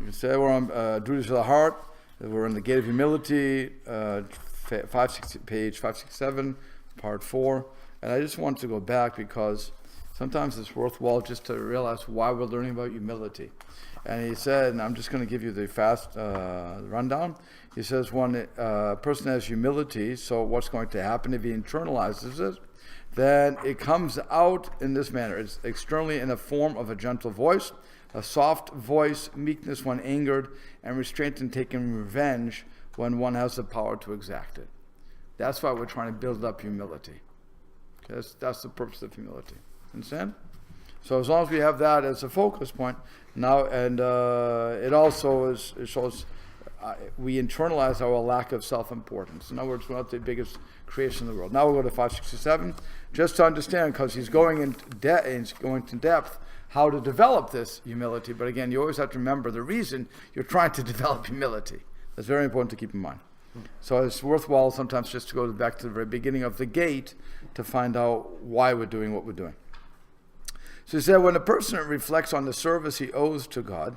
You can say we're on Duties of the Heart. We're in the Gate of Humility, page 567, part 4. And I just want to go back because sometimes it's worthwhile just to realize why we're learning about humility. And he said, and I'm just going to give you the fast rundown. He says, when a person has humility, so what's going to happen if he internalizes it? Then it comes out in this manner. It's externally in the form of a gentle voice, a soft voice, meekness when angered, and restraint in taking revenge when one has the power to exact it. That's why we're trying to build up humility. Okay, that's the purpose of humility. Understand? So as long as we have that as a focus point, now, and it also it shows we internalize our lack of self-importance. In other words, we're not the biggest creation in the world. Now we'll go to 567, just to understand, because he's going into depth how to develop this humility. But again, you always have to remember the reason you're trying to develop humility. That's very important to keep in mind. So it's worthwhile sometimes just to go back to the very beginning of the gate to find out why we're doing what we're doing. So he said, when a person reflects on the service he owes to God,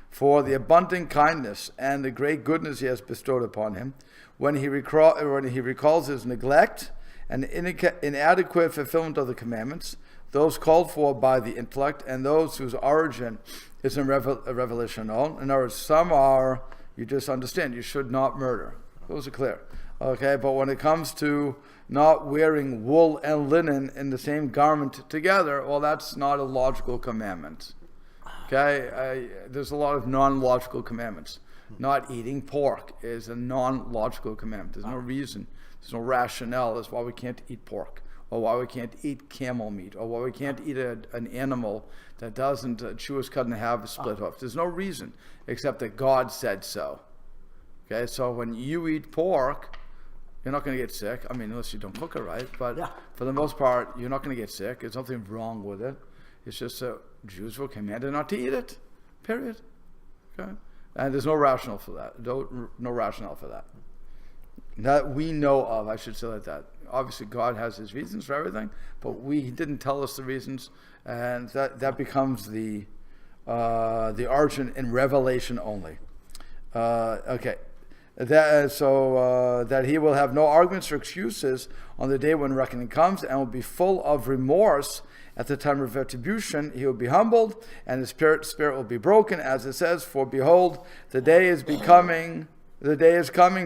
for the abundant kindness and the great goodness he has bestowed upon him, when he recalls his neglect and inadequate fulfillment of the commandments, those called for by the intellect and those whose origin is in revelation alone. In other words, some are, you just understand, you should not murder. Those are clear. Okay, but when it comes to not wearing wool and linen in the same garment together, well, that's not a logical commandment. Okay, there's a lot of non-logical commandments. Not eating pork is a non-logical commandment. There's no reason, there's no rationale as why we can't eat pork, or why we can't eat camel meat, or why we can't eat an animal that doesn't chew us cut in half, split off. There's no reason except that God said so. Okay, so when you eat pork, you're not going to get sick. I mean, unless you don't cook it right. But for the most part, you're not going to get sick. There's nothing wrong with it. It's just that Jews were commanded not to eat it. Period. Okay, and there's no rationale for that. No rationale for that. That we know of, I should say like that. Obviously, God has His reasons for everything, but He didn't tell us the reasons, and that becomes the origin in revelation only. Okay. That he will have no arguments or excuses on the day when reckoning comes, and will be full of remorse at the time of retribution. He will be humbled, and his spirit will be broken, as it says, for behold, the day is coming,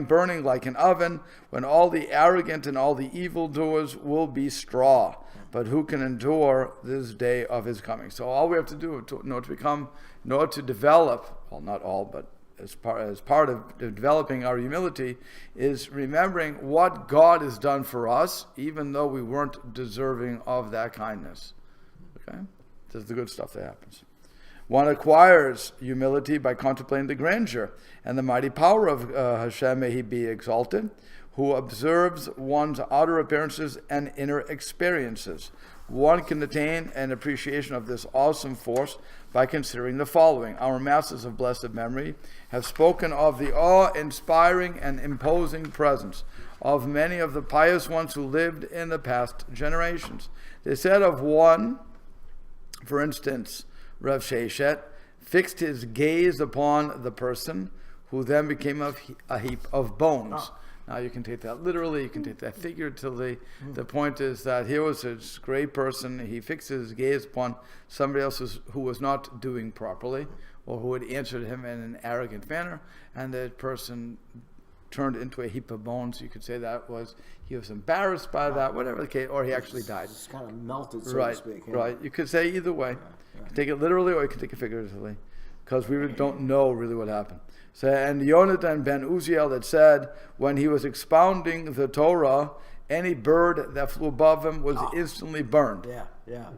burning like an oven, when all the arrogant and all the evildoers will be straw. But who can endure this day of his coming? So all we have to do in order to develop, well, not all, but as part of developing our humility, is remembering what God has done for us, even though we weren't deserving of that kindness. Okay? This is the good stuff that happens. One acquires humility by contemplating the grandeur and the mighty power of Hashem, may He be exalted, who observes one's outer appearances and inner experiences. One can attain an appreciation of this awesome force by considering the following. Our masters of blessed memory have spoken of the awe-inspiring and imposing presence of many of the pious ones who lived in the past generations. They said of one, for instance, Rav Sheshet, fixed his gaze upon the person, who then became a heap of bones. Now you can take that literally, you can take that figuratively. The point is that here was this great person, he fixed his gaze upon somebody else who was not doing properly, or who had answered him in an arrogant manner, and that person turned into a heap of bones. You could say that he was embarrassed by that, whatever the case, or he actually died. It's kind of melted, so right, to speak. Right, you could say either way. You can take it literally, or you can take it figuratively, because we don't know really what happened. So, and Yonatan ben Uziel had said, when he was expounding the Torah, any bird that flew above him was instantly burned. Yeah.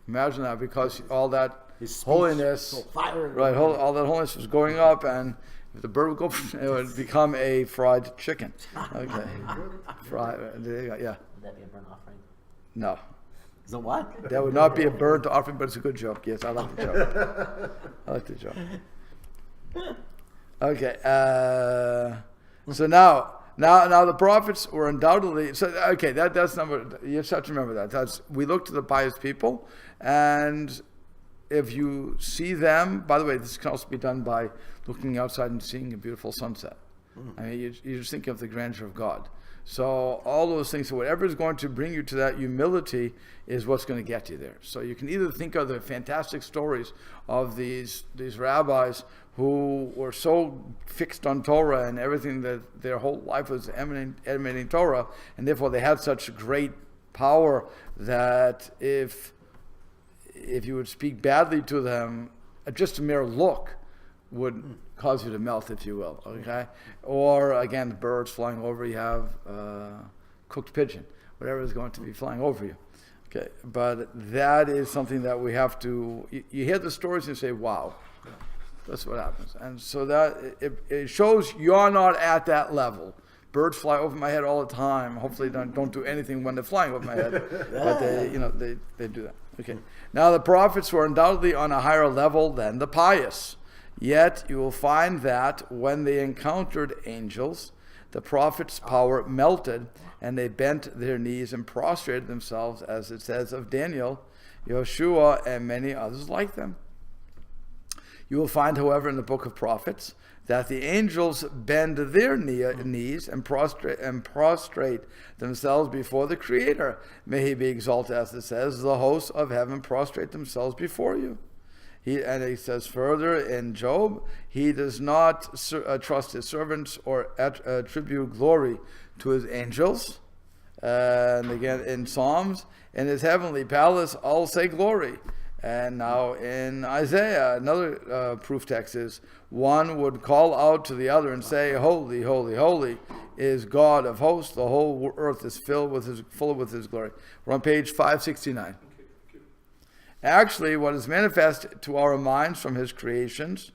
Imagine that, because all that His speech, holiness, so fire, right? All that holiness was going up, and if the bird would go, it would become a fried chicken. Okay, fried. Yeah. Would that be a burnt offering? No. So what? That would not be a burnt offering, but it's a good joke. Yes, I like the joke. Okay. So now the prophets were undoubtedly. So okay, that's number. You just have to remember that. We look to the pious people, and if you see them, by the way, this can also be done by looking outside and seeing a beautiful sunset. I mean, you just think of the grandeur of God. So all those things, so whatever is going to bring you to that humility is what's going to get you there. So you can either think of the fantastic stories of these rabbis who were so fixed on Torah and everything, that their whole life was emanating Torah, and therefore they had such great power that if you would speak badly to them, just a mere look would cause you to melt, if you will, okay? Or, again, birds flying over, you have cooked pigeon, whatever is going to be flying over you, okay? But that is something that we have to, you hear the stories and you say, wow, that's what happens. And so that, it shows you're not at that level. Birds fly over my head all the time. Hopefully don't do anything when they're flying over my head. But they do that. Okay. Now the prophets were undoubtedly on a higher level than the pious. Yet you will find that when they encountered angels, the prophets' power melted, and they bent their knees and prostrated themselves, as it says of Daniel, Yoshua, and many others like them. You will find, however, in the book of prophets, that the angels bend their knees and prostrate themselves before the Creator. May he be exalted, as it says, the hosts of heaven prostrate themselves before you. He says further in Job, he does not trust his servants or attribute glory to his angels. And again in Psalms, in his heavenly palace, all say glory. And now in Isaiah, another proof text is, one would call out to the other and say, holy, holy, holy is God of hosts. The whole earth is full with his glory. We're on page 569. Actually, what is manifest to our minds from his creations,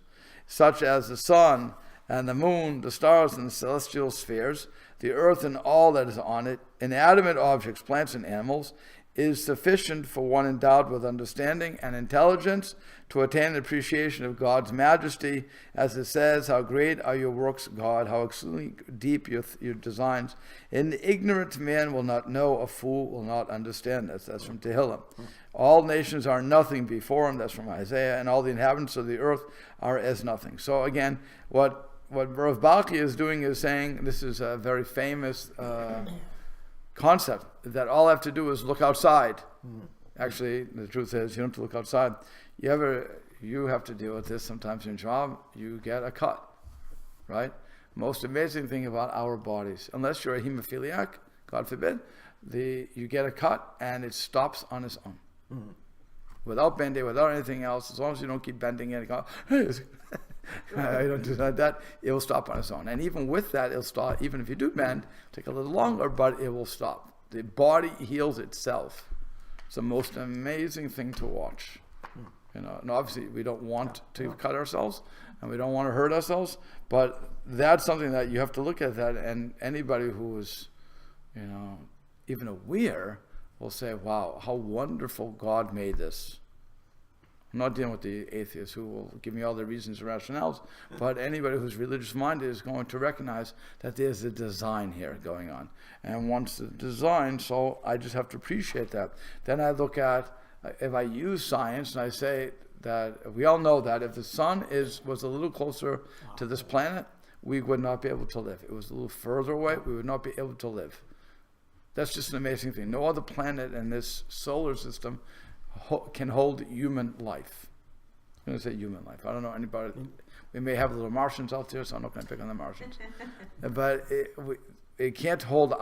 such as the sun and the moon, the stars and the celestial spheres, the earth and all that is on it, inanimate objects, plants and animals, is sufficient for one endowed with understanding and intelligence to attain an appreciation of God's majesty, as it says, how great are your works, God, how exceedingly deep your designs. An ignorant man will not know, a fool will not understand. That's from Tehillim. All nations are nothing before him, that's from Isaiah, and all the inhabitants of the earth are as nothing. So again, what Rav Balki is doing is saying, this is a very famous concept, that all I have to do is look outside. Actually, the truth is, you don't have to look outside. You have to deal with this sometimes in your job. You get a cut, right? Most amazing thing about our bodies, unless you're a hemophiliac, God forbid, you get a cut and it stops on its own. Without bending, without anything else, as long as you don't keep bending it and go, I don't do that, it will stop on its own. And even with that, it'll stop. Even if you do bend, take a little longer, but it will stop. The body heals itself. It's the most amazing thing to watch. And obviously we don't want to cut ourselves and we don't want to hurt ourselves, but that's something that you have to look at that, and anybody who is, even aware will say, wow, how wonderful God made this. I'm not dealing with the atheists who will give me all the reasons and rationales, but anybody who's religious minded is going to recognize that there's a design here going on. And once the design, so I just have to appreciate that. Then I look at, if I use science and I say that we all know that if the sun was a little closer to this planet, we would not be able to live. It was a little further away, we would not be able to live. That's just an amazing thing. No other planet in this solar system can hold human life. I'm going to say human life. I don't know anybody. We may have little Martians out there, so I'm not going to pick on the Martians. But it can't hold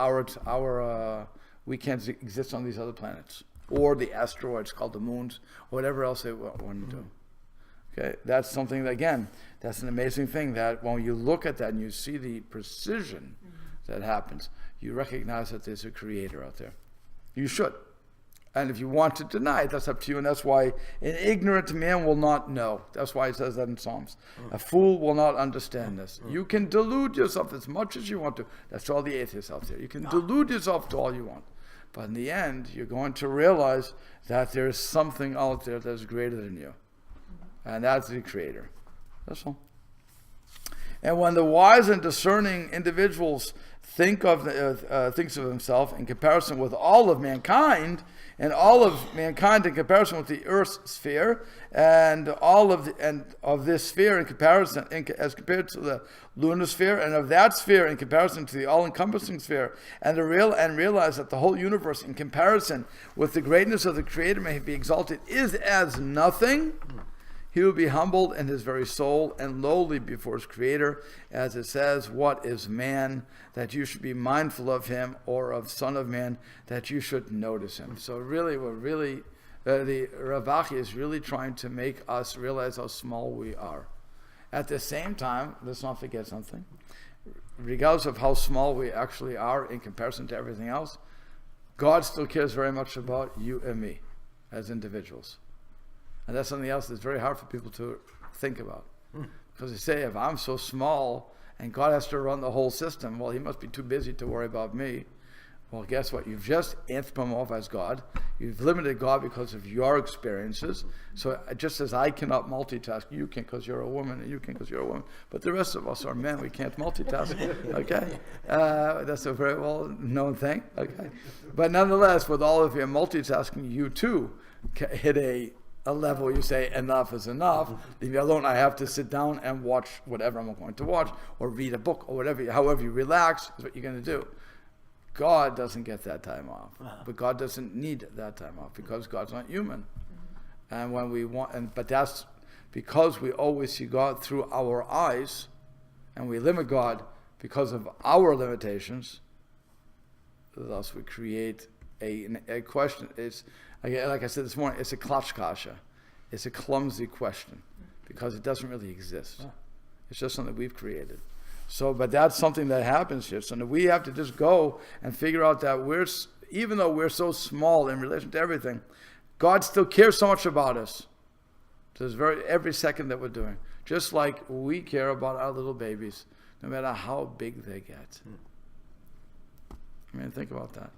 we can't exist on these other planets. Or the asteroids called the moons, whatever else they want to do. Okay, that's something that, again, that's an amazing thing, that when you look at that and you see the precision that happens, you recognize that there's a creator out there. You should. And if you want to deny it, that's up to you. And that's why an ignorant man will not know. That's why it says that in Psalms. A fool will not understand this. You can delude yourself as much as you want to. That's all the atheists out there. You can delude yourself to all you want. But in the end, you're going to realize that there's something out there that's greater than you. And that's the creator. That's all. And when the wise and discerning individuals thinks of himself in comparison with all of mankind, and all of mankind in comparison with the Earth's sphere, and all of this sphere in comparison, as compared to the lunar sphere, and of that sphere in comparison to the all-encompassing sphere, and realize that the whole universe, in comparison with the greatness of the Creator, may be exalted, is as nothing. He will be humbled in his very soul and lowly before his Creator, as it says, "What is man that you should be mindful of him, or of Son of Man that you should notice him?" So really, the Rav Achi is really trying to make us realize how small we are. At the same time, let's not forget something. Regardless of how small we actually are in comparison to everything else, God still cares very much about you and me as individuals. And that's something else that's very hard for people to think about. Because they say, if I'm so small and God has to run the whole system, well, he must be too busy to worry about me. Well, guess what? You've just anthropomorphized God. You've limited God because of your experiences. So just as I cannot multitask, you can because you're a woman, and you can because you're a woman. But the rest of us are men. We can't multitask. Okay? That's a very well-known thing. Okay? But nonetheless, with all of your multitasking, you too hit a level you say enough is enough. Leave me alone. I have to sit down and watch whatever I'm going to watch, or read a book, or whatever. However you relax is what you're going to do. God doesn't get that time off, but God doesn't need that time off because God's not human. And when we want, but that's because we always see God through our eyes, and we limit God because of our limitations. Thus, we create a question. It's like I said this morning. It's a klatschkasha. It's a clumsy question because it doesn't really exist. It's just something we've created. So, but that's something that happens here. So we have to just go and figure out that even though we're so small in relation to everything, God still cares so much about us. So every second that we're doing, just like we care about our little babies, no matter how big they get. I mean, think about that.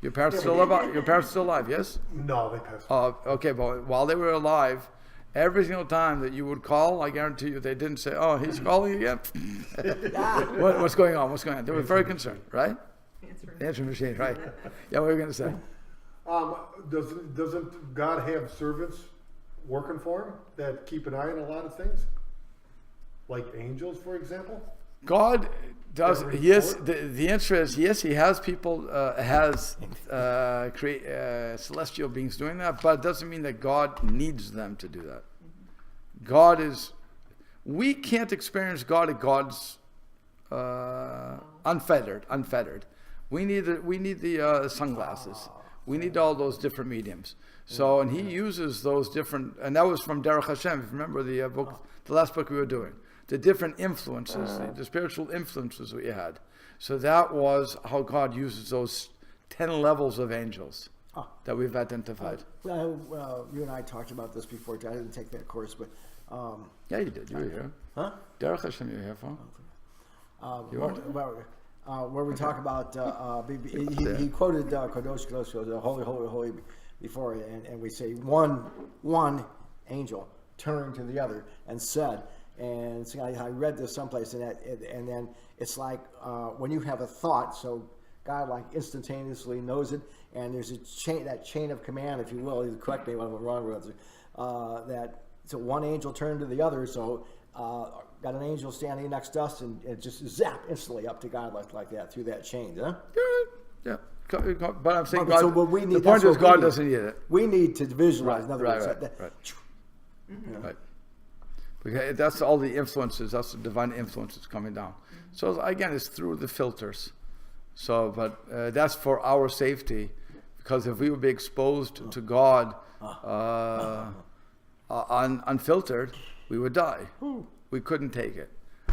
Your parents still alive? Yes. No, they passed. Okay, but while they were alive, every single time that you would call, I guarantee you, they didn't say, "Oh, he's calling again." What's going on? What's going on? They were very concerned, right? Answering machine, right? Yeah, what were you going to say? Doesn't God have servants working for him that keep an eye on a lot of things, like angels, for example? God does. Yes, the answer is yes. He has people, celestial beings doing that, but it doesn't mean that God needs them to do that. God is. We can't experience God at God's unfettered. We need the sunglasses. We need all those different mediums. So, and he uses those different, and that was from Derech Hashem. If you remember the book, the last book we were doing. The different influences, the spiritual influences we had. So that was how God uses those 10 levels of angels that we've identified. Well, you and I talked about this before. I didn't take that course, but... yeah, you did. You were here. Huh? Derech Hashem, you were here for. Where we talk about... he quoted Kadosh, the holy, before, and we say one angel turned to the other and said... And so I read this someplace, and then it's like when you have a thought, so God like instantaneously knows it, and there's that chain of command, if you will. You correct me if I'm wrong with it. So one angel turned to the other, so got an angel standing next to us, and it just zap instantly up to God like that through that chain. Huh? Yeah. But I'm saying God. So what we need, the point is God doesn't need it. We need to visualize. Right, in other right, words, right. Right. Because that's all the influences, that's the divine influences coming down. So again, it's through the filters. So, but that's for our safety, because if we would be exposed to God unfiltered, we would die. We couldn't take it.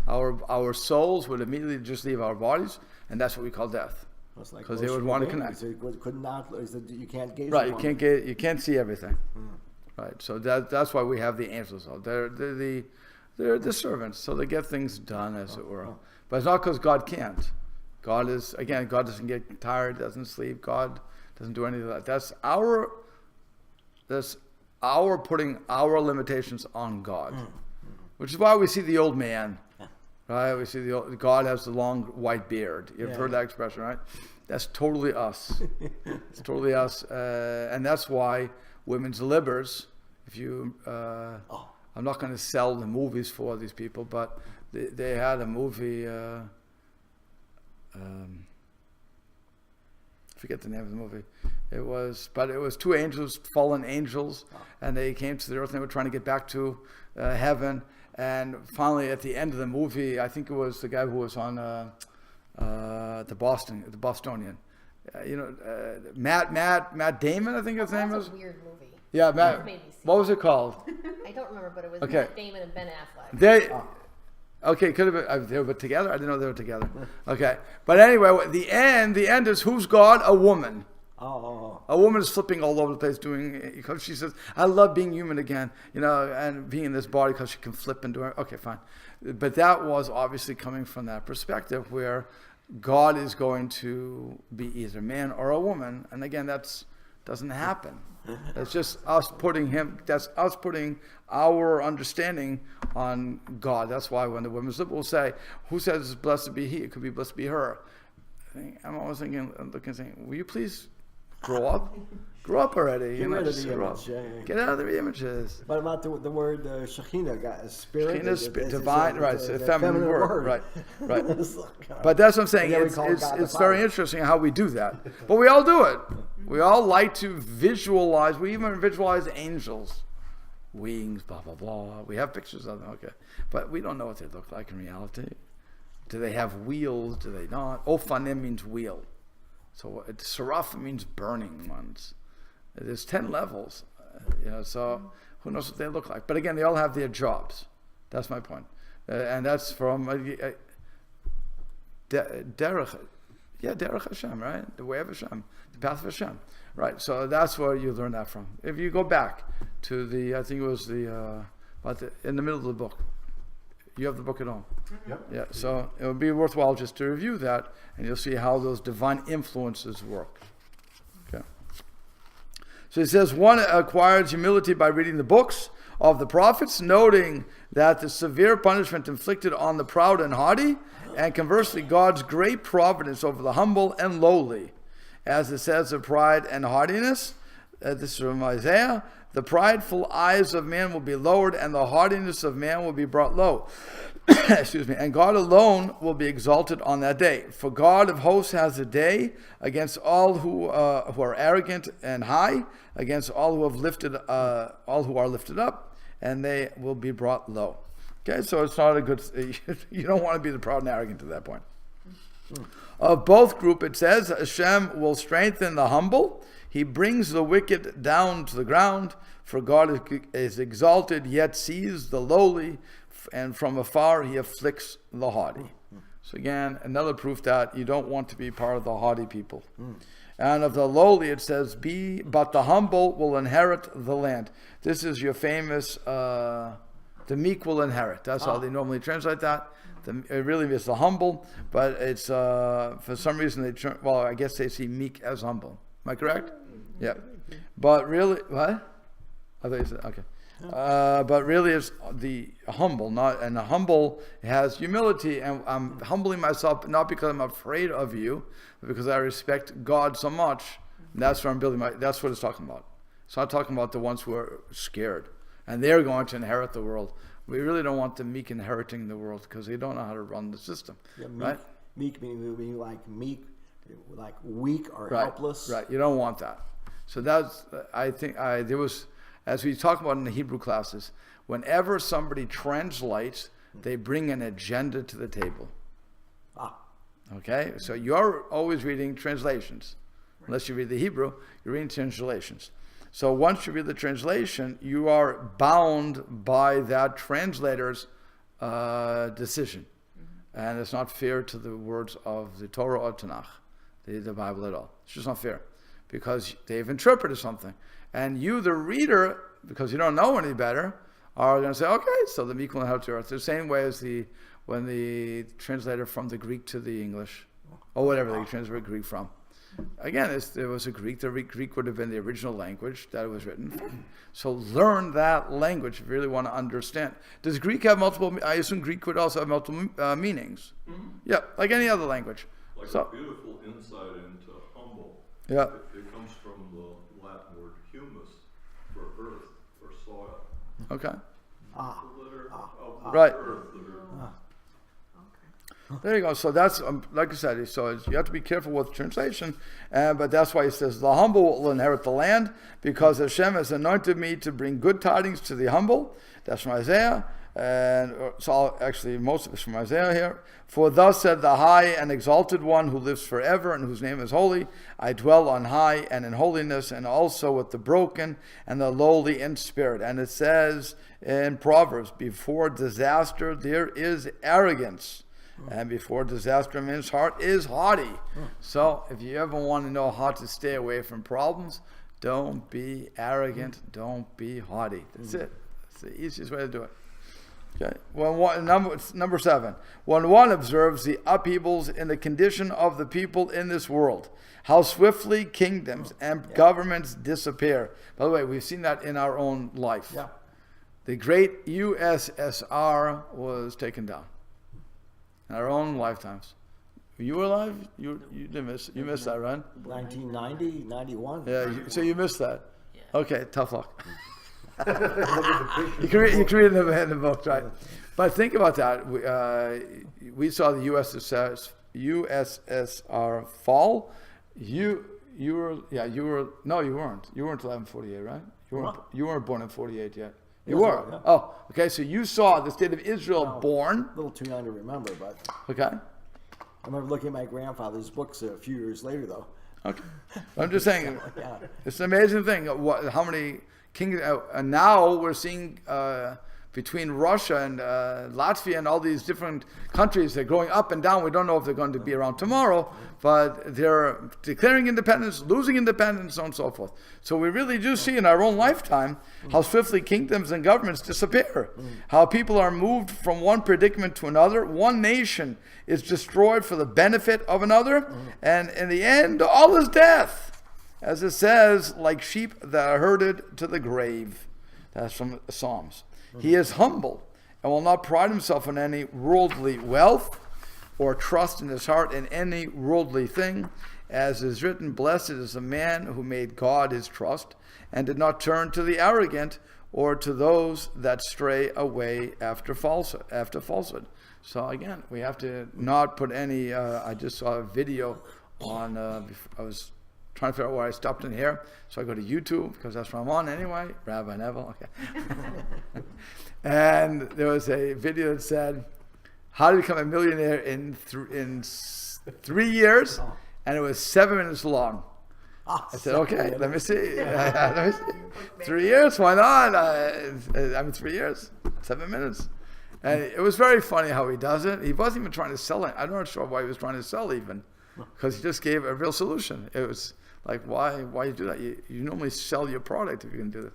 Our souls would immediately just leave our bodies, and that's what we call death. Because they would want to connect. You can't gaze. Right, you can't see everything. Right, so that's why we have the angels. They're the servants, so they get things done, as it were. But it's not because God can't. God doesn't get tired, doesn't sleep. God doesn't do any of that. That's our putting our limitations on God, which is why we see the old man, right? We see God has the long white beard. You've Yeah. heard that expression, right? That's totally us. It's totally us, and that's why women's livers. If you, I'm not going to sell the movies for these people, but they had a movie. Forget the name of the movie. It was two angels, fallen angels, and they came to the earth and they were trying to get back to heaven. And finally, at the end of the movie, I think it was the guy who was on the Bostonian, Matt Damon, I think his name That's is. a weird movie. Yeah, That Matt. made me sick. What was it called? I don't remember, but it was Okay. Matt Damon and Ben Affleck. They. Okay, could have been. They were together. I didn't know they were together. Okay, but anyway, the end is who's God? A woman. Oh. A woman is flipping all over the place because she says, I love being human again, and being in this body because she can flip and do it. Okay, fine. But that was obviously coming from that perspective where God is going to be either man or a woman. And again, doesn't happen. It's just us putting our understanding on God. That's why when the women's liberal will say, who says it's blessed to be he? It could be blessed to be her. I'm always saying, will you please grow up? Grow up already. Get rid of just the grow image, up. yeah. Get out of the images. What about the word Shekhinah, spirit? Shekhinah, divine, right? It's a a feminine word, right? It's like, But that's what I'm saying. Yeah, we It's call God the very Father. interesting how we do that. But we all do it. We all like to visualize. We even visualize angels, wings, blah blah blah. We have pictures of them, okay, but we don't know what they look like in reality. Do they have wheels? Do they not? Ophanim means wheel. So seraphim means burning ones. There's 10 levels, so who knows what they look like. But again, they all have their jobs. That's my point. And that's from Derech Hashem, right? The way of Hashem, the path of Hashem, right? So that's where you learn that from. If you go back to I think it was in the middle of the book. You have the book at home. Yep. Yeah, so it would be worthwhile just to review that, and you'll see how those divine influences work. Okay. So it says, one acquires humility by reading the books of the prophets, noting that the severe punishment inflicted on the proud and haughty, and conversely, God's great providence over the humble and lowly. As it says of pride and haughtiness, this is from Isaiah, the prideful eyes of man will be lowered, and the haughtiness of man will be brought low. Excuse me. And God alone will be exalted on that day. For God of hosts has a day against all who are arrogant and high, against all who are lifted up, and they will be brought low. Okay, so it's not a good. You don't want to be the proud and arrogant at that point. Of both group, it says Hashem will strengthen the humble. He brings the wicked down to the ground, for God is exalted, yet sees the lowly, and from afar he afflicts the haughty. So again, another proof that you don't want to be part of the haughty people. And of the lowly, it says, but the humble will inherit the land. This is your famous, the meek will inherit. That's how they normally translate that. It really is the humble, but it's, for some reason, I guess they see meek as humble. Am I correct? Yeah. But really, what? I thought you said, okay. But really it's the humble, and the humble has humility, and I'm humbling myself not because I'm afraid of you, but because I respect God so much. That's where I'm building that's what it's talking about. It's not talking about the ones who are scared, and they're going to inherit the world. We really don't want the meek inheriting the world because they don't know how to run the system. Yeah, right? Meek meaning like weak or Right, helpless. right. You don't want that. So that's, I think, there was, as we talk about in the Hebrew classes, whenever somebody translates, they bring an agenda to the table. Okay? So you're always reading translations. Unless you read the Hebrew, you're reading translations. So once you read the translation, you are bound by that translator's decision. And it's not fair to the words of the Torah or Tanakh, the Bible at all. It's just not fair because they've interpreted something. And you, the reader, because you don't know any better, are going to say, okay, so the meek will inherit the earth. The same way as when the translator from the Greek to the English, or whatever they translate Greek from. Again, there was a Greek. The Greek would have been the original language that it was written from. So learn that language if you really want to understand. Does Greek have multiple? I assume Greek would also have multiple meanings. Yeah, like any other language. Like So a beautiful insight into humble. yeah, It comes from the Latin word humus for earth, for soil. okay. The litter of the Right. earth. There you go. So that's like I said. So you have to be careful with translation, but that's why he says the humble will inherit the land because Hashem has anointed me to bring good tidings to the humble. That's from Isaiah, and so actually most of it's from Isaiah here. For thus said the high and exalted one who lives forever and whose name is holy. I dwell on high and in holiness, and also with the broken and the lowly in spirit. And it says in Proverbs, before disaster there is arrogance. And before disaster, a man's heart is haughty. So if you ever want to know how to stay away from problems, don't be arrogant, don't be haughty. That's it. That's the easiest way to do it. Okay. Number 7. When one observes the upheavals in the condition of the people in this world, how swiftly kingdoms and governments disappear. By the way, we've seen that in our own life. Yeah. The great USSR was taken down. In our own lifetimes. You were alive? You didn't miss. You missed that, right? 1990, 91. Yeah. So you missed that. Yeah. Okay. Tough luck. Look at the picture. You can read it in the book, right? But think about that. We saw the USSR fall. You were. No, you weren't. You weren't 1148, right? You weren't born in 48 yet. You Yes, were. yeah. Oh, okay. So you saw the state of Israel born. A little too young to remember, but Okay. I remember looking at my grandfather's books a few years later, though. Okay. I'm just saying. Yeah. It's an amazing thing. How many kingdoms? And now we're seeing between Russia and Latvia and all these different countries, they're going up and down. We don't know if they're going to be around tomorrow, but they're declaring independence, losing independence, so on and so forth. So we really do see in our own lifetime how swiftly kingdoms and governments disappear, how people are moved from one predicament to another. One nation is destroyed for the benefit of another, and in the end, all is death. As it says, like sheep that are herded to the grave. That's from Psalms. He is humble and will not pride himself in any worldly wealth or trust in his heart in any worldly thing. As is written, blessed is the man who made God his trust and did not turn to the arrogant or to those that stray away after falsehood. So again, we have to not put any, I just saw a video on, I was trying to figure out where I stopped in here. So I go to YouTube because that's where I'm on anyway. Rabbi Neville. Okay. And there was a video that said, how to become a millionaire in 3 years. And it was 7 minutes long. I said, okay, let me see. Let me see. 3 years, why not? I mean, 3 years, 7 minutes. And it was very funny how he does it. He wasn't even trying to sell it. I'm not sure why he was trying to sell even. Because he just gave a real solution. It was like, why you do that? You normally sell your product if you're going to do that.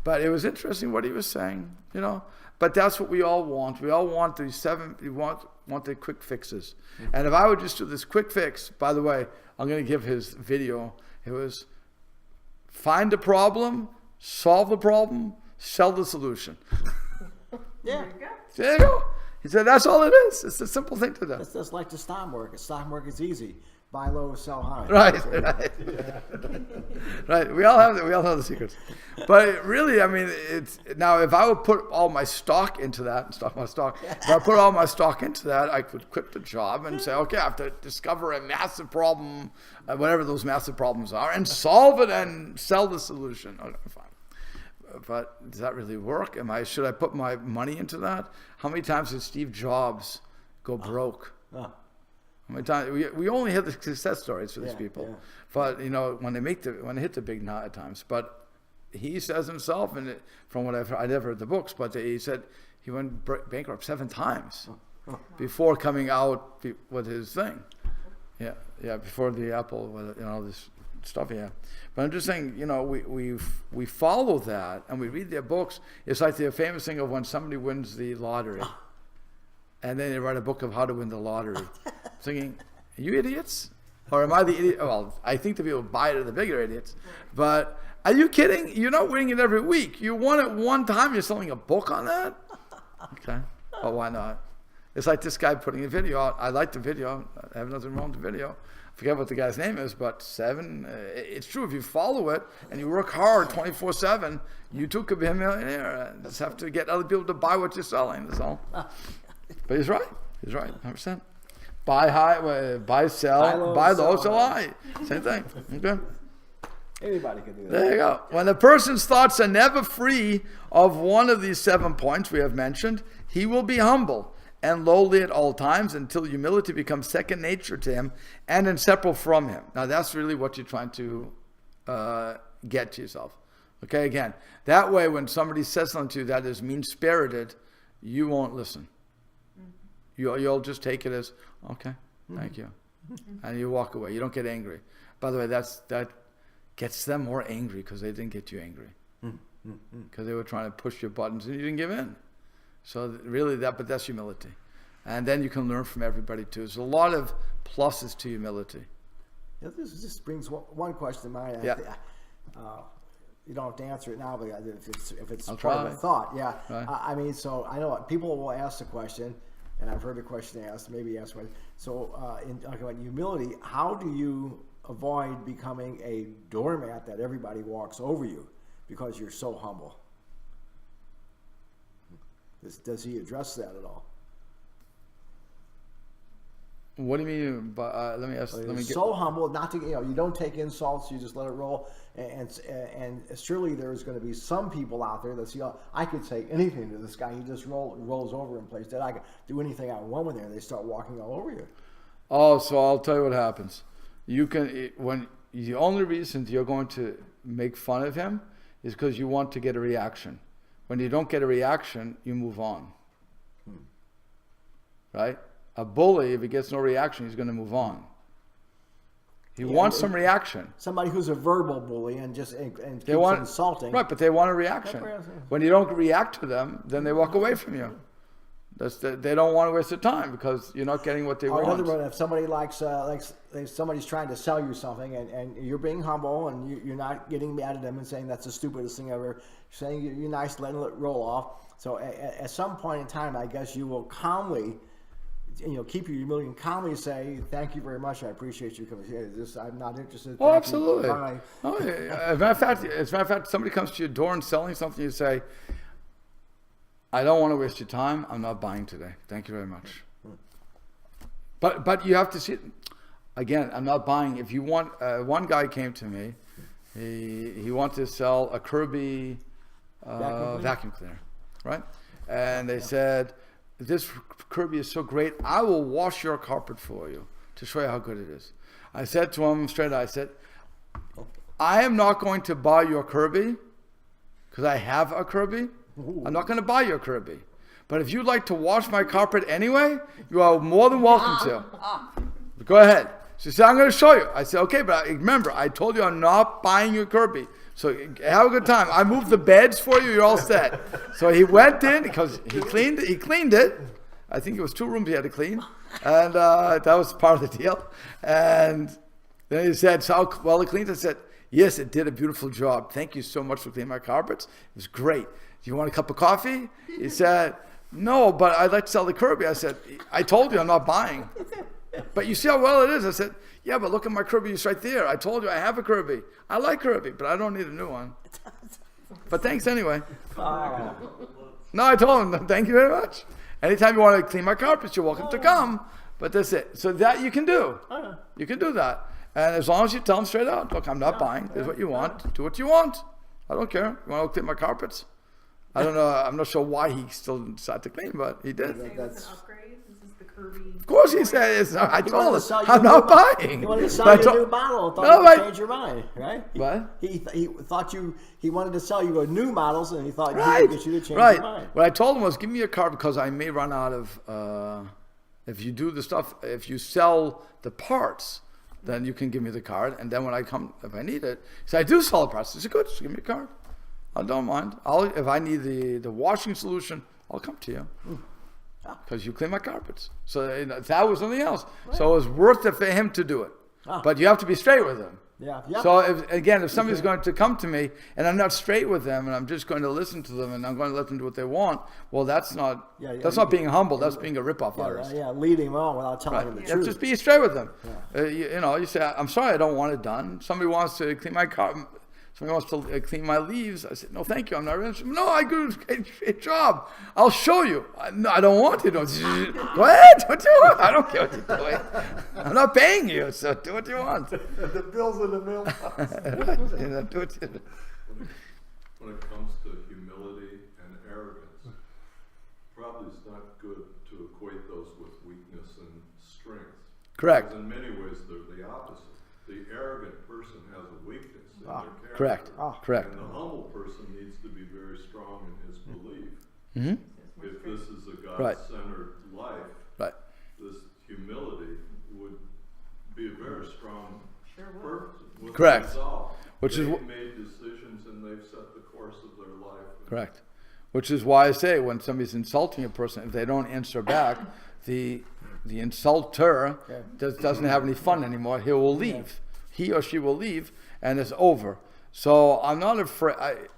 But it was interesting what he was saying, you know. But that's what we all want. We all want we want the quick fixes. And if I would just do this quick fix, by the way, I'm going to give his video. It was find the problem, solve the problem, sell the solution. Yeah. There you go. He said that's all it is. It's a simple thing to do. It's just like the stock market. Stock market is easy. Buy low, sell high. Right. Right. We all know the secrets. But really, I mean, it's now if I would put all my stock into that, if I put all my stock into that, I could quit the job and say, okay, I have to discover a massive problem, whatever those massive problems are, and solve it and sell the solution. Okay, fine. But does that really work? Should I put my money into that? How many times did Steve Jobs go broke? How many times? We only have the success stories for these people, yeah. but you know when they hit the big knot at times. But he says himself, and from what I've heard, I never read the books, but he said he went bankrupt 7 times before coming out with his thing. Yeah, before the Apple, you know, this stuff he had. But I'm just saying, you know, we follow that and we read their books. It's like the famous thing of when somebody wins the lottery, and then they write a book of how to win the lottery. Thinking, are you idiots? Or am I the idiot? Well, I think the people who buy it are the bigger idiots. But are you kidding? You're not winning it every week. You won it one time. You're selling a book on that? Okay. Well, why not? It's like this guy putting a video out. I like the video. I have nothing wrong with the video. I forget what the guy's name is, but it's true. If you follow it and you work hard 24/7, you too could be a millionaire. Just have to get other people to buy what you're selling. That's all. But he's right. He's right. 100%. Buy high, buy sell, buy low, sell high. Same thing. Okay. Anybody can do that. There you go. When a person's thoughts are never free of one of these 7 points we have mentioned, he will be humble and lowly at all times until humility becomes second nature to him and inseparable from him. Now that's really what you're trying to get to yourself. Okay, again, that way when somebody says something to you that is mean-spirited, you won't listen. You'll just take it as, okay, thank you. And you walk away. You don't get angry. By the way, that gets them more angry because they didn't get you angry. Because they were trying to push your buttons and you didn't give in. So really but that's humility. And then you can learn from everybody too. There's a lot of pluses to humility. Yeah, this just brings one question to mind. Yeah. You don't have to answer it now, but if it's I'll part of try. a thought, yeah. Right. I mean, so I know people will ask the question, and I've heard the question asked, maybe asked one. So in talking about humility, how do you avoid becoming a doormat that everybody walks over you because you're so humble? Does he address that at all? What do you mean? Let me ask. Let me get. So humble, not to you don't take insults. You just let it roll. And surely there's going to be some people out there that see, I could say anything to this guy. He just rolls over in place. That I can do anything I want with him. They start walking all over you. Oh, so I'll tell you what happens. When the only reason you're going to make fun of him is because you want to get a reaction. When you don't get a reaction, you move on. Right? A bully, if he gets no reaction, he's going to move on. He wants some reaction. Somebody who's a verbal bully and keeps insulting. Right, but they want a reaction. When you don't react to them, then they walk away from you. They don't want to waste their time because you're not getting what they Or in want. other words, if somebody if somebody's trying to sell you something and you're being humble and you're not getting mad at them and saying that's the stupidest thing ever, saying you're nice, letting it roll off. So at some point in time, I guess you will calmly, keep your humility and calmly say, thank you very much. I appreciate you coming here. I'm not interested. Oh, Thank absolutely. you. Bye. Oh, yeah. As a matter of fact, somebody comes to your door and selling something, you say, I don't want to waste your time. I'm not buying today. Thank you very much. But you have to see, again, I'm not buying. If you want, one guy came to me, he wanted to sell a Kirby vacuum cleaner, right? And they said, this Kirby is so great, I will wash your carpet for you to show you how good it is. I said to him straight out, I said, I am not going to buy your Kirby because I have a Kirby. I'm not going to buy your Kirby. But if you'd like to wash my carpet anyway, you are more than welcome to. Go ahead. She said, I'm going to show you. I said, okay, but remember, I told you I'm not buying your Kirby. So have a good time. I moved the beds for you. You're all set. So he went in because he cleaned it. I think it was 2 rooms he had to clean. And that was part of the deal. And then he said, so well, he cleaned it. I said, yes, it did a beautiful job. Thank you so much for cleaning my carpets. It was great. Do you want a cup of coffee? He said, no, but I'd like to sell the Kirby. I said, I told you I'm not buying. But you see how well it is? I said, yeah, but look at my Kirby. It's right there. I told you I have a Kirby. I like Kirby, but I don't need a new one. But thanks anyway. No, I told him, thank you very much. Anytime you want to clean my carpets, you're welcome to come. But that's it. So that you can do. You can do that. And as long as you tell them straight out, look, I'm not buying. This is what you want. Do what you want. I don't care. You want to clean my carpets? I don't know. I'm not sure why he still decided to clean, but he did. Say that's an upgrade. This is the Kirby. Of course he said it's not. I He told wanted him, to sell you I'm not buying. He wanted to sell But you I a new told- model. Thought No, you would but- change your mind, right? What? He thought he wanted to sell you a new models, and he thought he Right, could get you to change right. your mind. What I told him was, give me your card because I may run out of, if you do the stuff, if you sell the parts, then you can give me the card. And then when I come, if I need it, he said, I do sell the parts. He said, good, just give me a card. I don't mind. If I need the washing solution, I'll come to you. Because you clean my carpets. So that was something else. Right. So it was worth it for him to do it. But you have to be straight with them. Yeah. Yep. So if somebody's going to come to me and I'm not straight with them and I'm just going to listen to them and I'm going to let them do what they want, well, that's not not being humble. That's being a rip-off artist. Leading them on without telling them the You have to truth. just be straight with them. You say, I'm sorry, I don't want it done. Somebody wants to clean my car. Somebody wants to clean my leaves. I said, no, thank you. I'm not interested. No, I do a job. I'll show you. No, I don't want to. Go ahead. What do you want? I don't care what you're doing. I'm not paying you, so do what you want. The bill's in the mailbox. Do what you- When it comes to humility and arrogance, probably it's not good to equate those with weakness and strength. Correct. Because in many ways, they're the opposite. The arrogant person has a weakness in their character. Correct. Correct. And the humble person needs to be very strong in his belief. Mm-hmm. If this is a Right. God-centered life, Right. this humility would be a very strong person. With Correct. resolve. Which is They've wh- made decisions and they've set the course of their life. Correct. Which is why I say when somebody's insulting a person, if they don't answer back, the insulter doesn't have any fun anymore. He will leave. He or she will leave, and it's over. So I'm not afraid.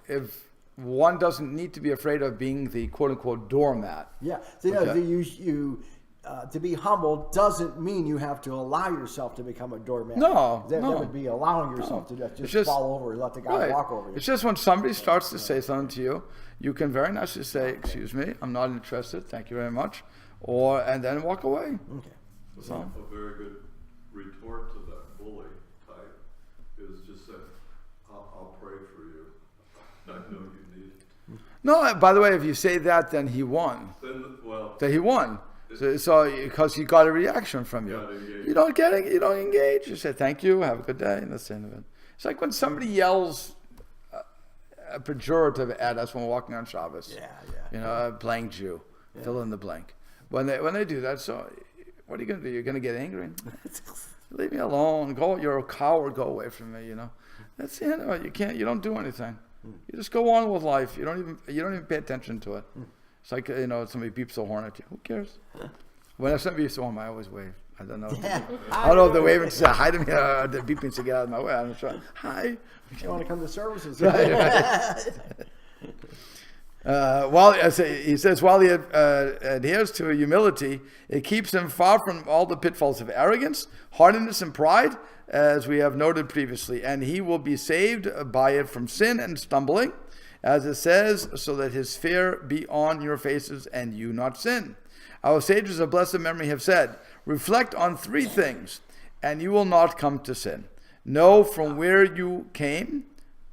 If one doesn't need to be afraid of being the quote unquote doormat. Yeah. So, Okay. to be humble doesn't mean you have to allow yourself to become a doormat. No, That no. would be allowing yourself to It's just, just- fall over and let the guy Right. walk over you. It's just when somebody starts to say something to you, you can very nicely say, "Excuse me, I'm not interested. Thank you very much," and then walk away. Okay. So. A very good retort to that bully type is just say, I'll pray for you. I know you need it. No, by the way, if you say that, then he won. Then he won. So because he got a reaction from you. Got engaged. You don't get it. You don't engage. You say thank you, have a good day, and that's the end of it. It's like when somebody yells a pejorative at us when we're walking on Shabbos. Yeah. You know, a blank Jew, fill in the blank. When they do that, so what are you going to do? You're going to get angry. Leave me alone. Go. You're a coward. Go away from me. You know. That's the end of it. You can't. You don't do anything. You just go on with life. You don't even pay attention to it. It's like somebody beeps a horn at you. Who cares? When somebody beeps a horn, I always wave. I don't know. I don't know if they're waving to say hi to me or they're beeping to get out of my way. I'm not sure. Hi. You want to come to services? He says, while he adheres to humility, it keeps him far from all the pitfalls of arrogance, hardness, and pride, as we have noted previously, and he will be saved by it from sin and stumbling, as it says, so that his fear be on your faces and you not sin. Our sages of blessed memory have said, reflect on three things, and you will not come to sin. Know from where you came,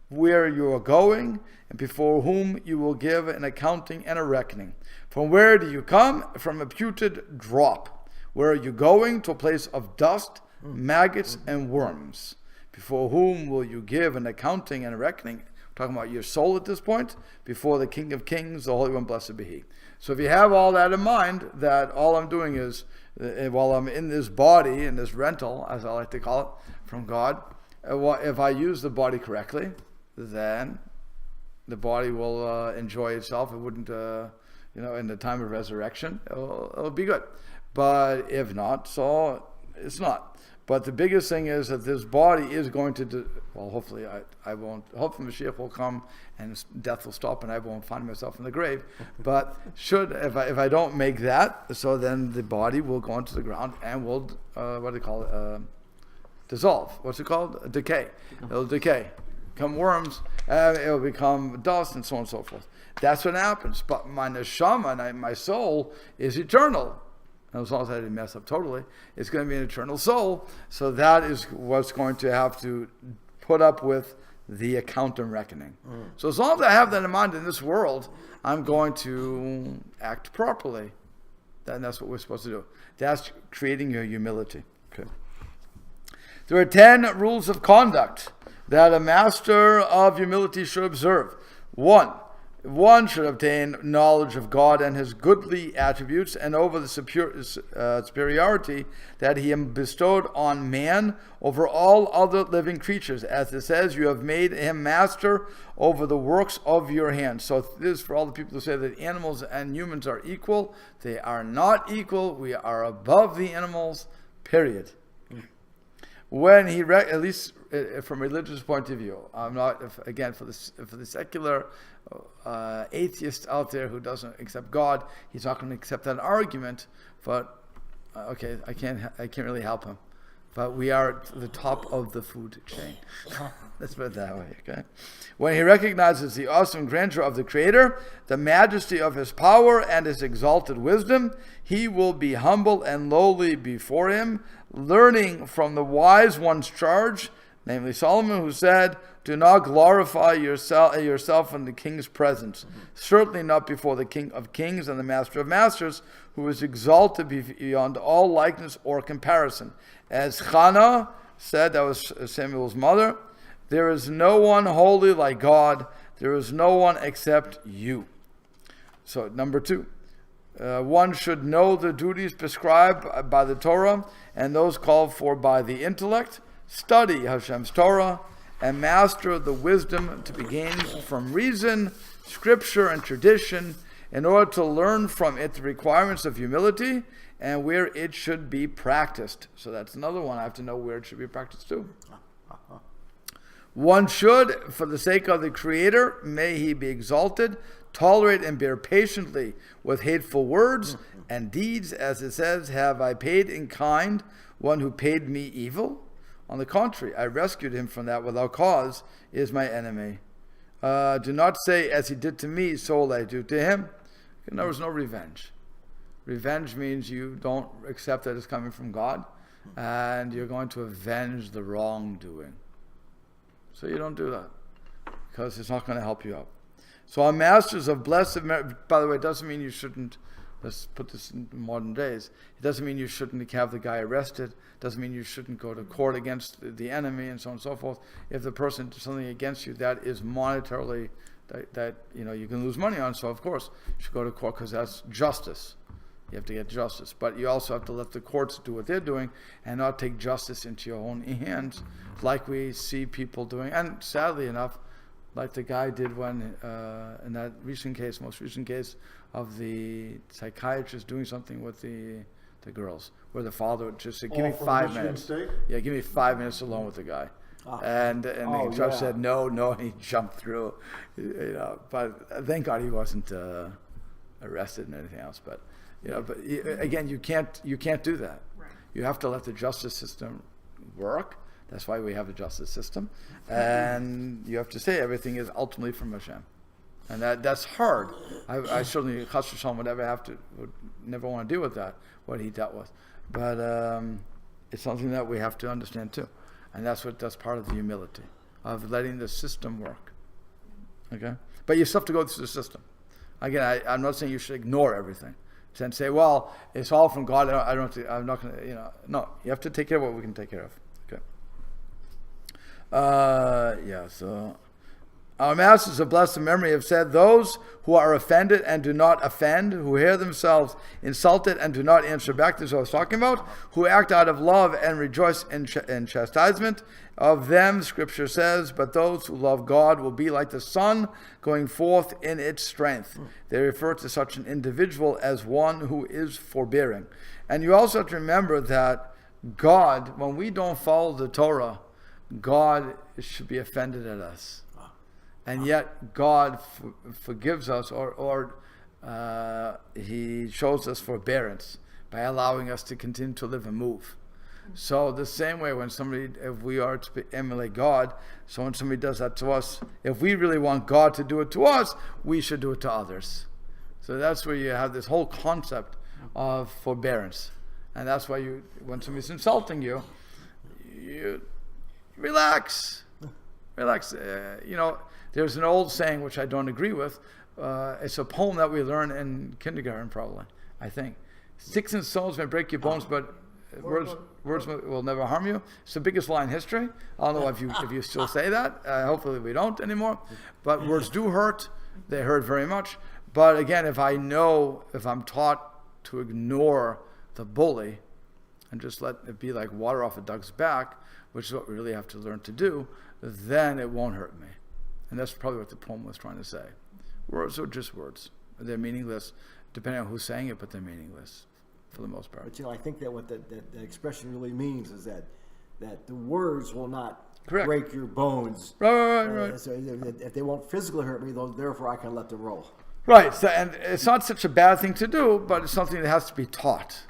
where you are going, and before whom you will give an accounting and a reckoning. From where do you come? From a putrid drop. Where are you going? To a place of dust, maggots, and worms. Before whom will you give an accounting and a reckoning? We're talking about your soul at this point. Before the King of Kings, the Holy One, blessed be He. So if you have all that in mind, that all I'm doing is, while I'm in this body, in this rental, as I like to call it, from God, if I use the body correctly, then the body will enjoy itself. It wouldn't, in the time of resurrection, it'll be good. But if not, so it's not. But the biggest thing is that this body is going to, hopefully I won't, hopefully Mashiach will come and death will stop and I won't find myself in the grave. But if I don't make that, so then the body will go into the ground and will, dissolve. What's it called? Decay. It'll decay. Become worms, it'll become dust, and so on and so forth. That's what happens. But my neshama, my soul, is eternal. And as long as I didn't mess up totally, it's going to be an eternal soul. So that is what's going to have to put up with the account and reckoning. So as long as I have that in mind in this world, I'm going to act properly. Then that's what we're supposed to do. That's creating your humility. Okay. There are 10 rules of conduct that a master of humility should observe. One should obtain knowledge of God and his goodly attributes and over the superiority that he bestowed on man over all other living creatures. As it says, you have made him master over the works of your hands. So this is for all the people who say that animals and humans are equal. They are not equal. We are above the animals, period. when he at least from a religious point of view, I'm not again for the secular atheist out there who doesn't accept God, he's not going to accept that argument. But okay, I can't really help him. But we are at the top of the food chain. Let's put it that way, okay? When he recognizes the awesome grandeur of the Creator, the majesty of his power, and his exalted wisdom, he will be humble and lowly before him, learning from the wise one's charge, namely Solomon, who said, "Do not glorify yourself in the king's presence, certainly not before the King of Kings and the Master of Masters, who is exalted beyond all likeness or comparison." As Hannah said, that was Samuel's mother, "There is no one holy like God. There is no one except you." So, number 2, one should know the duties prescribed by the Torah and those called for by the intellect, study Hashem's Torah, and master the wisdom to be gained from reason, scripture, and tradition in order to learn from it the requirements of humility and where it should be practiced. So that's another one. I have to know where it should be practiced too. One should, for the sake of the Creator, may he be exalted, tolerate and bear patiently with hateful words and deeds, as it says, "Have I paid in kind one who paid me evil? On the contrary, I rescued him from that without cause, is my enemy. Do not say, as he did to me, so will I do to him." There was no revenge. Revenge means you don't accept that it's coming from God, and you're going to avenge the wrongdoing. So you don't do that, because it's not going to help you out. So our masters of blessed merit, by the way, it doesn't mean you shouldn't, let's put this in modern days, it doesn't mean you shouldn't have the guy arrested, doesn't mean you shouldn't go to court against the enemy and so on and so forth. If the person did something against you that is monetarily, that you can lose money on, so of course you should go to court, because that's justice. You have to get justice. But you also have to let the courts do what they're doing and not take justice into your own hands, like we see people doing. And sadly enough, like the guy did when, in that most recent case of the psychiatrist doing something with the girls, where the father just said, "Give me 5 minutes. State? Yeah, give me 5 minutes alone with the guy." And the judge said, no, and he jumped through. But thank God he wasn't arrested and anything else. But again, you can't do that. Right. You have to let the justice system work. That's why we have a justice system, and you have to say everything is ultimately from Hashem, and that's hard. I certainly Chas v'Shalom would never want to deal with that, what he dealt with, but it's something that we have to understand too, and that's part of the humility of letting the system work. Okay, but you still have to go through the system. Again, I'm not saying you should ignore everything and say, "Well, it's all from God. I'm not going to." No, you have to take care of what we can take care of. Okay. So our masters of blessed memory have said, "Those who are offended and do not offend, who hear themselves insulted and do not answer back," this is what I was talking about, "who act out of love and rejoice in chastisement, of them Scripture says, but those who love God will be like the sun going forth in its strength." They refer to such an individual as one who is forbearing. And you also have to remember that God, when we don't follow the Torah, God should be offended at us. And yet God forgives us, or he shows us forbearance by allowing us to continue to live and move. So the same way if we are to emulate God, so when somebody does that to us, if we really want God to do it to us, we should do it to others. So that's where you have this whole concept of forbearance. And that's why when somebody's insulting you, you relax. There's an old saying, which I don't agree with. It's a poem that we learn in kindergarten, probably, I think. "Sticks and stones may break your bones, but words will never harm you." It's the biggest lie in history. I don't know if you still say that. Hopefully we don't anymore. But words do hurt. They hurt very much. But again, if I'm taught to ignore the bully and just let it be like water off a duck's back, which is what we really have to learn to do, then it won't hurt me. And that's probably what the poem was trying to say. Words are just words. They're meaningless, depending on who's saying it, but they're meaningless for the most part. But I think that what the expression really means is that that the words will not Correct. break your bones. Right. So if they won't physically hurt me, though, therefore I can let them roll. Right. So, and it's not such a bad thing to do, but it's something that has to be taught.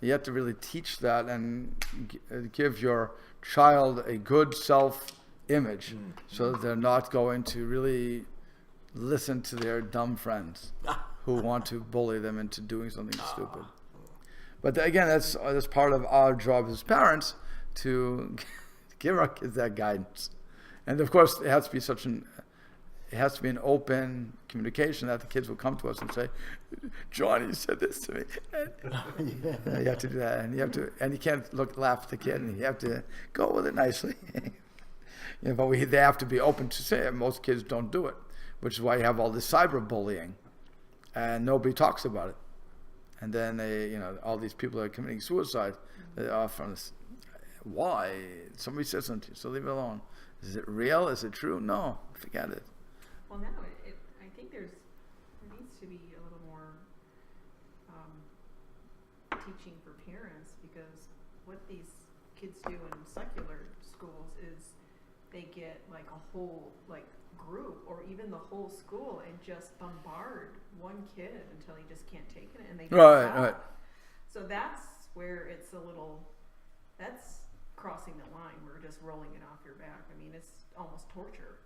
You have to really teach that and give your child a good self-image so that they're not going to really listen to their dumb friends who want to bully them into doing something stupid. But again, that's part of our job as parents to give our kids that guidance. And of course, it has to be an open communication that the kids will come to us and say, Johnny said this to me. And you have to do that, and you can't laugh at the kid, and you have to go with it nicely. But they have to be open to say it. Most kids don't do it, which is why you have all this cyberbullying, and nobody talks about it. And then all these people are committing suicide. They are from this. Why? Somebody said something to you, so leave it alone. Is it real? Is it true? No, forget it. Well, now I think there needs to be a little more teaching for parents, because what these kids do in secular schools is they get like a whole group or even the whole school and just bombard one kid until he just can't take it and they just stop. Right. So that's where that's crossing the line. We're just rolling it off your back. I mean, it's almost torture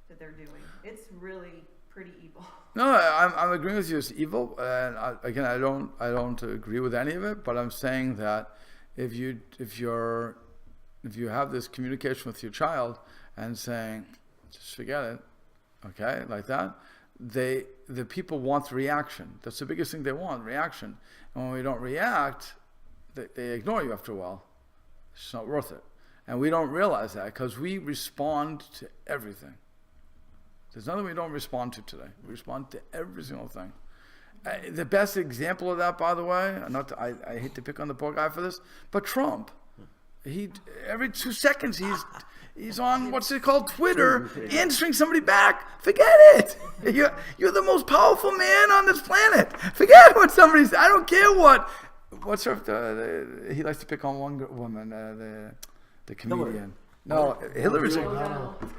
that they're doing. It's really pretty evil. No, I'm agreeing with you. It's evil, and I don't agree with any of it. But I'm saying that if you have this communication with your child and saying, just forget it, okay, like that, the people want reaction. That's the biggest thing they want, reaction. And when we don't react, they ignore you after a while. It's not worth it. And we don't realize that because we respond to everything. There's nothing we don't respond to today. We respond to every single thing. The best example of that, by the way, I hate to pick on the poor guy for this, but Trump. Every 2 seconds he's on what's it called, Twitter, answering somebody back. Forget it. You're the most powerful man on this planet. Forget what somebody says. I don't care what's her. He likes to pick on one woman, the comedian. Hillary. No, Hillary's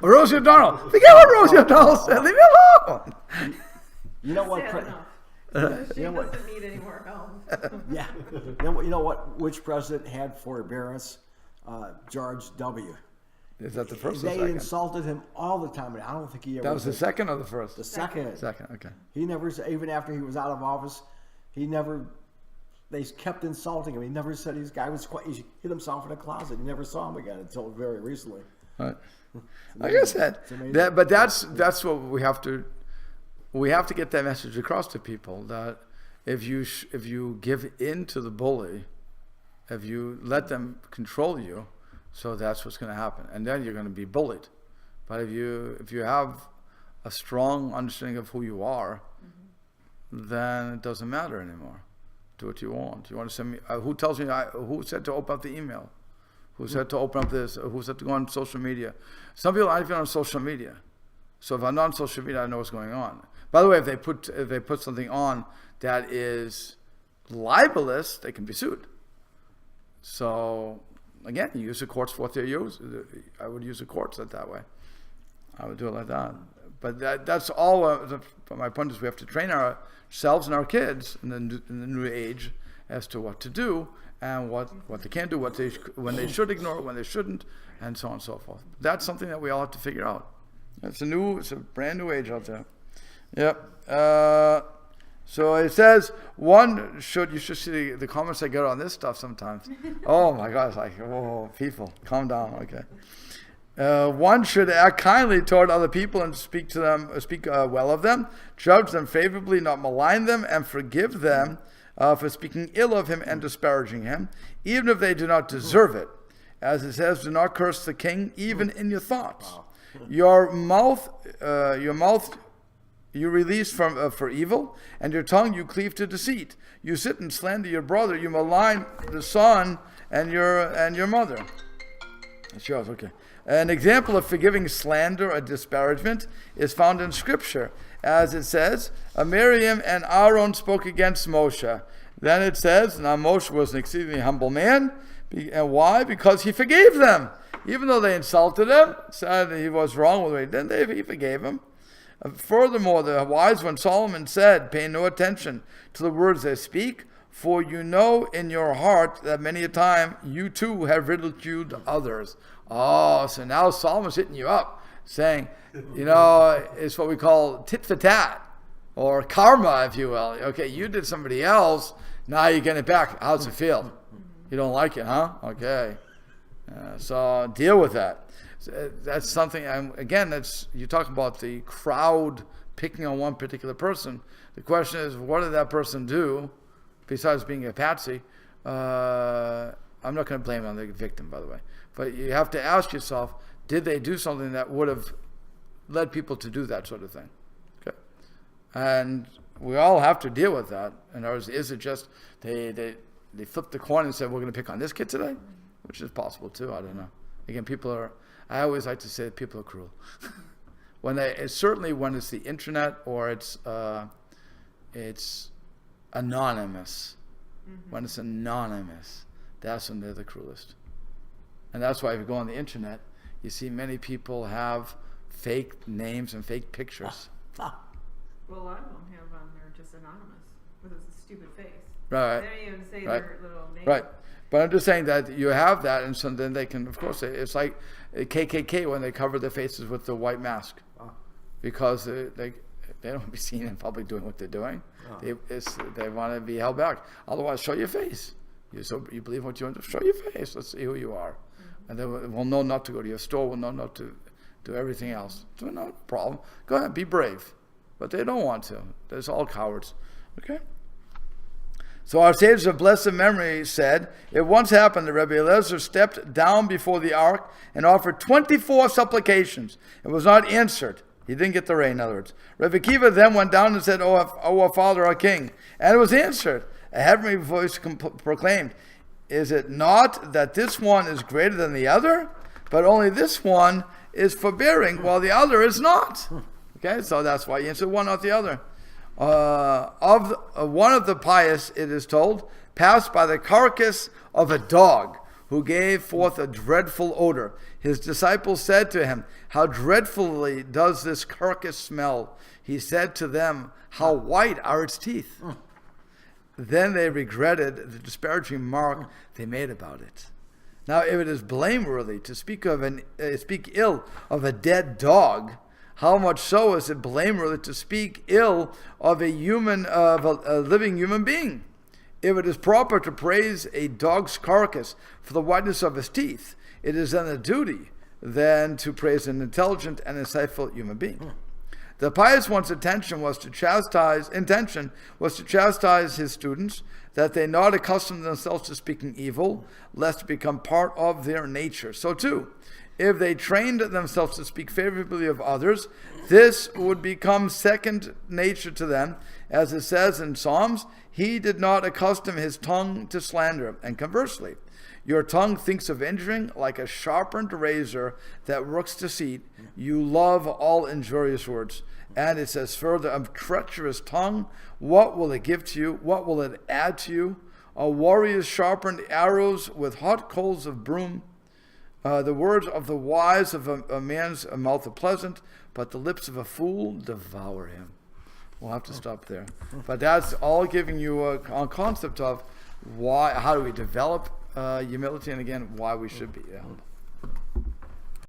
Rosie O'Donnell. Forget what Rosie O'Donnell said. Leave me alone. You know what? Sad enough. She doesn't need any more help. Yeah. You know what? Which president had forbearance? George W. Is that the first or They second? insulted him all the time, and I don't think he ever. That was the second or the first? The second. Second, okay. He never, even after he was out of office, they kept insulting him. He never said he hid himself in a closet. He never saw him again until very recently. Right. Like I said, that's what we have to get that message across to people, that if you give in to the bully, if you let them control you, so that's what's going to happen, and then you're going to be bullied. But if you have a strong understanding of who you are, then it doesn't matter anymore. Do what you want. You want to send me? Who tells me? Who said to open up the email? Who said to open up this? Who said to go on social media? Some people aren't even on social media. So if I'm not on social media, I know what's going on. By the way, if they put something on that is libelous, they can be sued. So again, you use the courts for what they use. I would use the courts that way. I would do it like that. But that's all. But my point is, we have to train ourselves and our kids in the new age as to what to do and what they can do, when they should ignore, when they shouldn't, and so on and so forth. That's something that we all have to figure out. It's a brand new age out there. Yep. So it says you should see the comments I get on this stuff sometimes. Oh my God, it's like, oh, people, calm down, okay. One should act kindly toward other people and speak well of them, judge them favorably, not malign them, and forgive them for speaking ill of him and disparaging him, even if they do not deserve it. As it says, do not curse the king, even in your thoughts. Your mouth you release for evil, and your tongue you cleave to deceit. You sit and slander your brother, you malign the son and your mother. It's yours, okay. An example of forgiving slander or disparagement is found in Scripture, as it says, Miriam and Aaron spoke against Moshe. Then it says, now Moshe was an exceedingly humble man, And why? Because he forgave them. Even though they insulted him, said he was wrong with what he did, he forgave him. Furthermore, the wise one Solomon said, pay no attention to the words they speak, for you know in your heart that many a time you too have ridiculed others. Oh, so now Solomon's hitting you up, saying, it's what we call tit for tat, or karma, if you will. Okay, you did somebody else, now you're getting it back. How's it feel? You don't like it, huh? Okay. So deal with that. That's something, you talk about the crowd picking on one particular person. The question is, what did that person do besides being a patsy? I'm not going to blame it on the victim, by the way. But you have to ask yourself, did they do something that would have led people to do that sort of thing? Okay. And we all have to deal with that. In other words, is it just they flipped the coin and said, we're going to pick on this kid today? Which is possible too, I don't know. Again, I always like to say that people are cruel. Certainly when it's the internet or it's anonymous. Mm-hmm. When it's anonymous, that's when they're the cruelest. And that's why if you go on the internet, you see many people have fake names and fake pictures. Well, a lot of them have on there just anonymous with a stupid face. Right. They don't even say Right. their little name. Right. But I'm just saying that you have that, and so then they can, of course, it's like KKK when they cover their faces with the white mask, because they don't want to be seen in public doing what they're doing. They want to be held back. Otherwise, show your face. You believe what you want to show your face. Let's see who you are, and then we'll know not to go to your store. We'll know not to do everything else. So no problem. Go ahead, be brave. But they don't want to. They're all cowards. Okay. So our sages of blessed memory said, it once happened that Rabbi Eliezer stepped down before the ark and offered 24 supplications. It was not answered. He didn't get the rain, in other words. Rabbi Akiva then went down and said, O our Father, our King. And it was answered. A heavenly voice proclaimed, is it not that this one is greater than the other? But only this one is forbearing, while the other is not. Okay, so that's why he answered one, not the other. One of the pious, it is told, passed by the carcass of a dog who gave forth a dreadful odor. His disciples said to him, how dreadfully does this carcass smell? He said to them, how white are its teeth? Then they regretted the disparaging remark they made about it. Now, if it is blameworthy to speak ill of a dead dog, how much so is it blameworthy to speak ill of a living human being? If it is proper to praise a dog's carcass for the whiteness of his teeth, it is then a duty then to praise an intelligent and insightful human being. The pious one's intention was to chastise his students, that they not accustom themselves to speaking evil, lest it become part of their nature. So too, if they trained themselves to speak favorably of others, this would become second nature to them. As it says in Psalms, he did not accustom his tongue to slander. And conversely, your tongue thinks of injuring like a sharpened razor that works deceit. You love all injurious words. And it says further, a treacherous tongue, what will it give to you? What will it add to you? A warrior's sharpened arrows with hot coals of broom. The words of the wise of a man's mouth are pleasant, but the lips of a fool devour him. We'll have to stop there. But that's all giving you a concept of how do we develop humility, and again, why we should be humble.